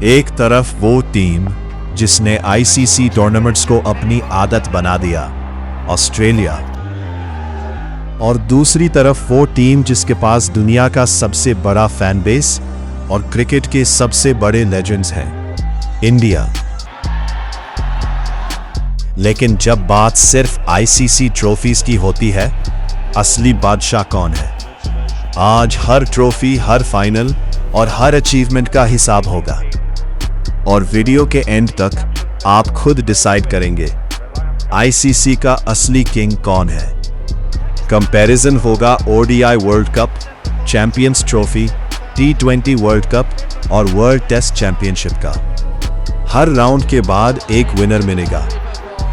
एक तरफ वो टीम जिसने आईसीसी टूर्नामेंट्स को अपनी आदत बना दिया, ऑस्ट्रेलिया, और दूसरी तरफ वो टीम जिसके पास दुनिया का सबसे बड़ा फैन बेस और क्रिकेट के सबसे बड़े लेजेंड्स हैं, इंडिया। लेकिन जब बात सिर्फ आईसीसी ट्रॉफीज की होती है, असली बादशाह कौन है? आज हर ट्रॉफी, हर फाइनल और हर अचीवमेंट का हिसाब होगा, और वीडियो के एंड तक आप खुद डिसाइड करेंगे आईसीसी का असली किंग कौन है। कंपैरिजन होगा ODI world cup, champions trophy, टी20 वर्ल्ड कप और वर्ल्ड टेस्ट चैंपियनशिप का। हर राउंड के बाद एक विनर मिलेगा।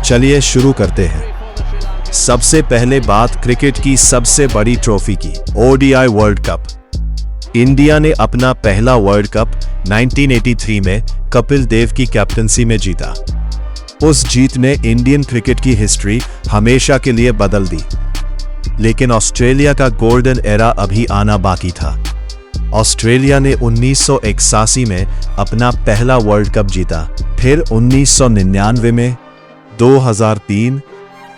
चलिए शुरू करते हैं। सबसे पहले बात क्रिकेट की सबसे बड़ी ट्रॉफी की, ओडीआई वर्ल्ड कप। इंडिया ने अपना पहला वर्ल्ड कप 1983 में कपिल देव की कैप्टनसी में जीता। उस जीत ने इंडियन क्रिकेट की हिस्ट्री हमेशा के लिए बदल दी। लेकिन ऑस्ट्रेलिया का गोल्डन एरा अभी आना बाकी था। ऑस्ट्रेलिया ने 1981 में अपना पहला वर्ल्ड कप जीता, फिर 1999 में, 2003,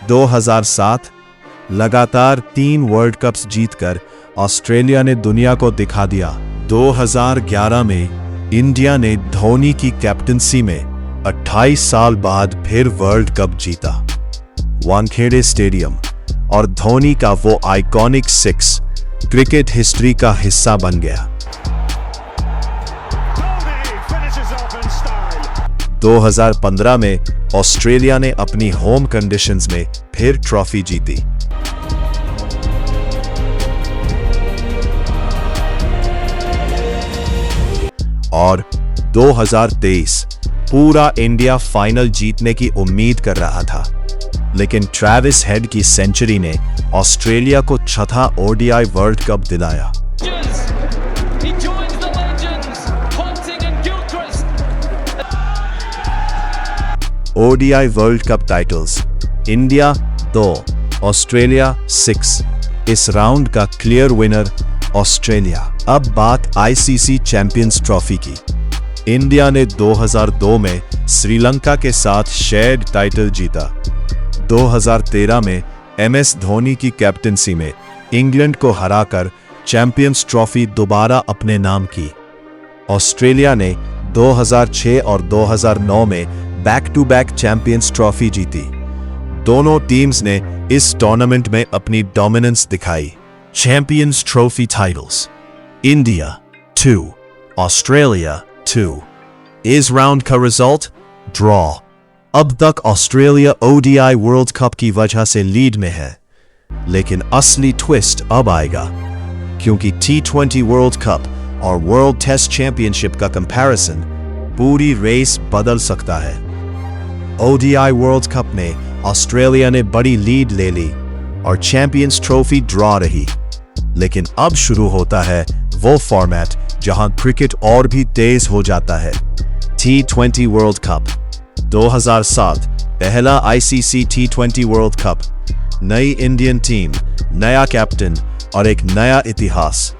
2007 लगातार 3 वर्ल्ड कप्स जीतकर ऑस्ट्रेलिया ने दुनिया को दिखा दिया। 2011 में इंडिया ने धोनी की कैप्टनसी में 28 साल बाद फिर वर्ल्ड कप जीता, वानखेड़े स्टेडियम, और धोनी का वो आइकॉनिक 6 क्रिकेट हिस्ट्री का हिस्सा बन गया। 2015 में ऑस्ट्रेलिया ने अपनी होम कंडीशंस में फिर ट्रॉफी जीती। और 2023 पूरा इंडिया फाइनल जीतने की उम्मीद कर रहा था, लेकिन ट्रेविस हेड की सेंचुरी ने ऑस्ट्रेलिया को छठा ओडीआई वर्ल्ड कप दिलाया। ODI world cup titles, India 2, Australia 6। इस राउंड का क्लियर विनर ऑस्ट्रेलिया। अब बात आईसीसी चैंपियंस ट्रॉफी की। इंडिया ने 2002 में श्रीलंका के साथ शेयर्ड टाइटल जीता। 2013 में एमएस धोनी की कैप्टनसी में इंग्लैंड को हराकर चैंपियंस ट्रॉफी दोबारा अपने नाम की। ऑस्ट्रेलिया ने 2006 और 2009 में back to back champions trophy जीती। दोनों टीम्स ने इस टूर्नामेंट में अपनी डोमिनेंस दिखाई। Champions trophy titles, India 2, Australia 2। इस राउंड का रिजल्ट ड्रॉ। अब तक ऑस्ट्रेलिया ओडीआई वर्ल्ड कप की वजह से लीड में है, लेकिन असली ट्विस्ट अब आएगा, क्योंकि टी20 वर्ल्ड कप और वर्ल्ड टेस्ट चैंपियनशिप का कंपैरिजन पूरी रेस बदल सकता है। ओडीआई वर्ल्ड कप में ऑस्ट्रेलिया ने बड़ी लीड ले ली और चैंपियंस ट्रॉफी ड्रॉ रही, लेकिन अब शुरू होता है वो फॉर्मेट जहां क्रिकेट और भी तेज हो जाता है। टी20 वर्ल्ड कप 2007, पहला आईसीसी टी20 वर्ल्ड कप। नई इंडियन टीम, नया कैप्टन और एक नया इतिहास।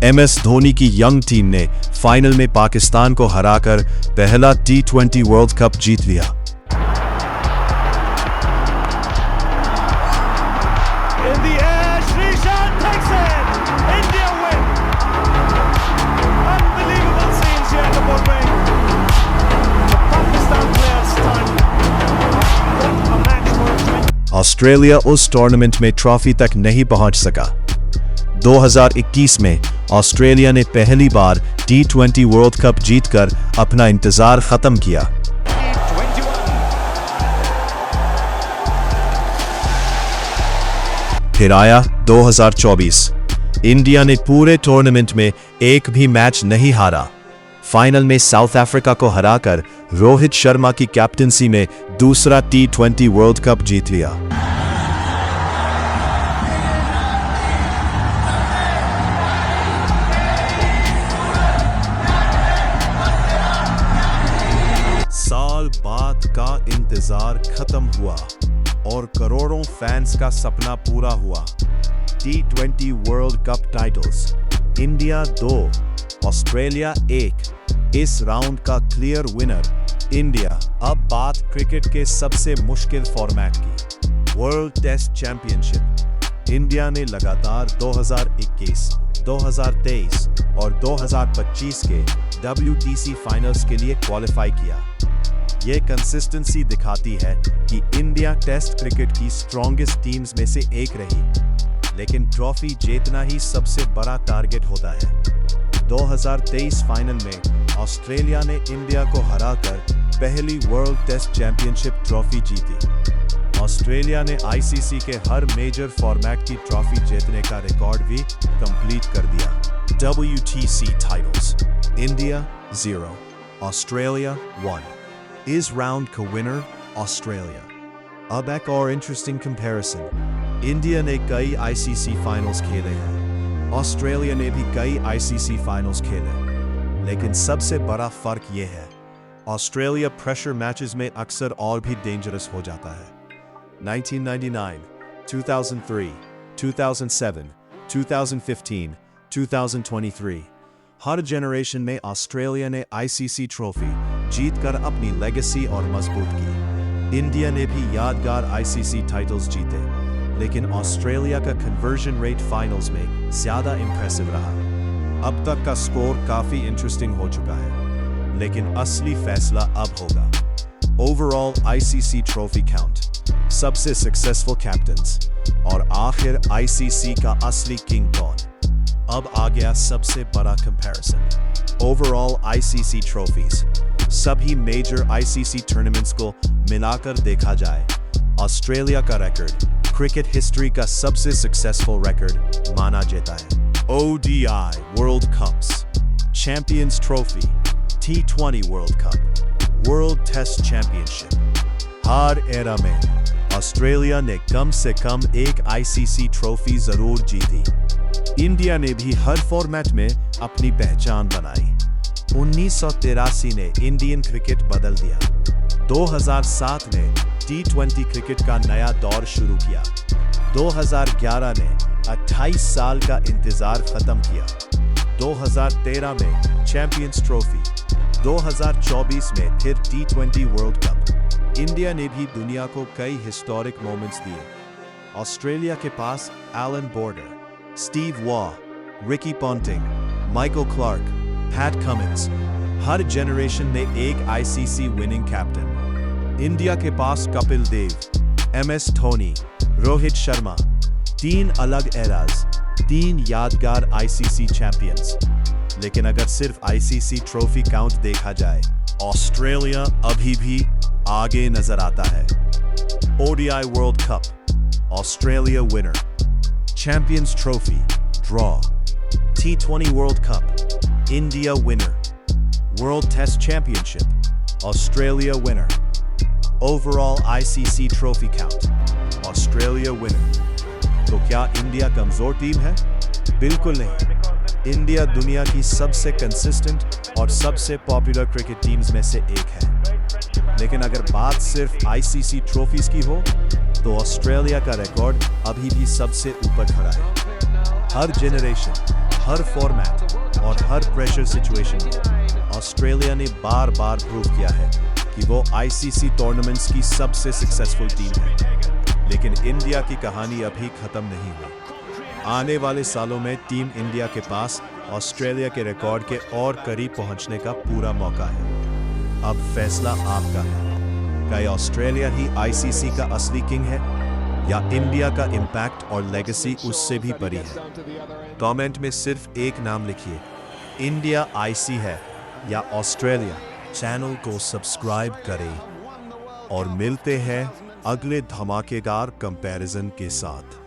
एमएस धोनी की यंग टीम ने फाइनल में पाकिस्तान को हराकर पहला टी20 वर्ल्ड कप जीत लिया। ऑस्ट्रेलिया उस टूर्नामेंट में ट्रॉफी तक नहीं पहुंच सका। 2021 में ऑस्ट्रेलिया ने पहली बार टी20 वर्ल्ड कप जीतकर अपना इंतजार खत्म किया। फिर आया 2024। इंडिया ने पूरे टूर्नामेंट में एक भी मैच नहीं हारा। फाइनल में साउथ अफ्रीका को हराकर रोहित शर्मा की कैप्टनसी में दूसरा टी20 वर्ल्ड कप जीत लिया। साल बाद का इंतजार खत्म हुआ और करोड़ों फैंस का सपना पूरा हुआ। टी20 world cup titles, India 2, Australia 1। इस राउंड का क्लियर विनर इंडिया। अब बात क्रिकेट के सबसे मुश्किल फॉर्मेट की, वर्ल्ड टेस्ट चैंपियनशिप। इंडिया ने लगातार 2021, 2023 और 2025 के WTC फाइनल्स के लिए क्वालिफाई किया। ये कंसिस्टेंसी दिखाती है कि इंडिया टेस्ट क्रिकेट की स्ट्रॉन्गेस्ट टीम्स में से एक रही, लेकिन ट्रॉफी जीतना ही सबसे बड़ा टारगेट होता है। 2023 फाइनल में ऑस्ट्रेलिया ने इंडिया को हराकर पहली वर्ल्ड टेस्ट चैंपियनशिप ट्रॉफी जीती। ऑस्ट्रेलिया ने ICC के हर मेजर फॉर्मेट की ट्रॉफी जीतने का रिकॉर्ड भी कंप्लीट कर दिया। WTC titles, India 0, Australia 1। इस राउंड का विनर ऑस्ट्रेलिया। अब एक और इंटरेस्टिंग कंपैरिजन, इंडिया ने कई ICC फाइनल्स खेले हैं, ऑस्ट्रेलिया ने भी कई ICC फाइनल्स खेले, लेकिन सबसे बड़ा फर्क ये है, ऑस्ट्रेलिया प्रेशर मैचेस में अक्सर और भी डेंजरस हो जाता है। 1999, 2003, 2007, 2015, 2023 हर जनरेशन में ऑस्ट्रेलिया ने ICC ट्रॉफी जीतकर अपनी लेगेसी और मजबूत की। इंडिया ने भी यादगार ICC टाइटल्स जीते, लेकिन ऑस्ट्रेलिया का कन्वर्जन रेट फाइनल्स में ज्यादा इंप्रेसिव रहा। अब तक का स्कोर काफी इंटरेस्टिंग हो चुका है, लेकिन असली फैसला अब होगा। ओवरऑल ICC ट्रॉफी काउंट, सबसे सक्सेसफुल कैप्टन्स और आखिर ICC का असली किंग कौन। अब आ गया सबसे बड़ा कंपैरिजन, ओवरऑल ICC ट्रॉफीज। सभी मेजर ICC टूर्नामेंट्स को मिलाकर देखा जाए, ऑस्ट्रेलिया का रिकॉर्ड क्रिकेट हिस्ट्री का सबसे सक्सेसफुल रिकॉर्ड माना जाता है। ODI world cups, champions trophy, T20 world cup, world test championship. हर एरा में ऑस्ट्रेलिया ने कम से कम एक ICC ट्रॉफी जरूर जीती। इंडिया ने भी हर फॉर्मेट में अपनी पहचान बनाई। 1983 ने इंडियन क्रिकेट बदल दिया। 2007 ने T20 क्रिकेट का नया दौर शुरू किया। 2011 ने 28 साल का इंतजार खत्म किया। 2013 में चैंपियंस ट्रॉफी, 2024 में फिर T20 वर्ल्ड कप। इंडिया ने भी दुनिया को कई हिस्टोरिक मोमेंट्स दिए। ऑस्ट्रेलिया के पास Allan Border, Steve Waugh, Ricky Ponting, Michael Clarke, Pat Cummins, हर जनरेशन में एक ICC विनिंग कैप्टन। इंडिया के पास कपिल देव, MS धोनी, रोहित शर्मा, 3 अलग एराज, 3 यादगार ICC चैंपियंस। लेकिन अगर सिर्फ ICC ट्रॉफी काउंट देखा जाए, ऑस्ट्रेलिया अभी भी आगे नजर आता है। ODI world cup, Australia winner. Champions trophy, draw. T20 world cup, India winner. World test championship, Australia winner. Overall ICC trophy count, Australia winner. तो क्या इंडिया कमजोर टीम है? बिल्कुल नहीं। इंडिया दुनिया की सबसे कंसिस्टेंट और सबसे पॉपुलर क्रिकेट टीम्स में से एक है। लेकिन अगर बात सिर्फ ICC ट्रॉफीज की हो, तो ऑस्ट्रेलिया का रिकॉर्ड अभी भी सबसे ऊपर खड़ा है। हर जनरेशन, हर फॉर्मेट और हर प्रेशर सिचुएशन में ऑस्ट्रेलिया ने बार बार प्रूव किया है कि वो ICC टूर्नामेंट्स की सबसे सक्सेसफुल टीम है। लेकिन इंडिया की कहानी अभी खत्म नहीं हुई। आने वाले सालों में टीम इंडिया के पास ऑस्ट्रेलिया के रिकॉर्ड के और करीब पहुंचने का पूरा मौका है। अब फैसला आपका है, क्या ऑस्ट्रेलिया ही ICC का असली किंग है या इंडिया का इम्पैक्ट और लेगेसी उससे भी बड़ी है? कमेंट में सिर्फ एक नाम लिखिए, इंडिया IC है या ऑस्ट्रेलिया। चैनल को सब्सक्राइब करें और मिलते हैं अगले धमाकेदार कंपैरिजन के साथ।